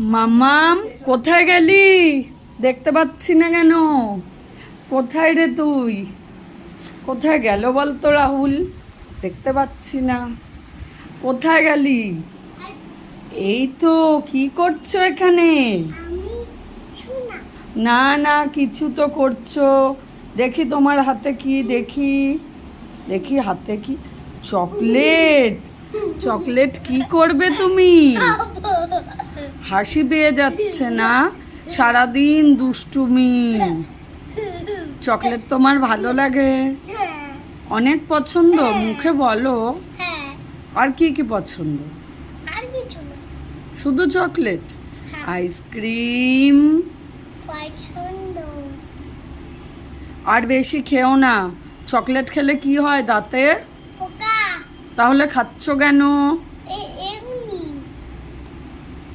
মামাম কোথায় গেলি? দেখতে পাচ্ছি না কেন? কোথায় রে তুই? কোথায় গেল বলতো রাহুল? দেখতে পাচ্ছি না। কোথায় গেলি? এই তো, কি করছো এখানে? না না, কিছু তো করছো। দেখি তোমার হাতে কি, দেখি দেখি হাতে কি। চকলেট? চকলেট কি করবে তুমি? হাসি পেয়ে যাচ্ছে না? সারাদিন দুষ্টুমি। চকলেট তোমার ভালো লাগে? অনেক পছন্দ? মুখে বলো। আর কি কি পছন্দ? শুধু চকলেট? আইসক্রিম? আর বেশি খেও না। চকলেট খেলে কি হয় দাঁতে? তাহলে খাচ্ছ কেন?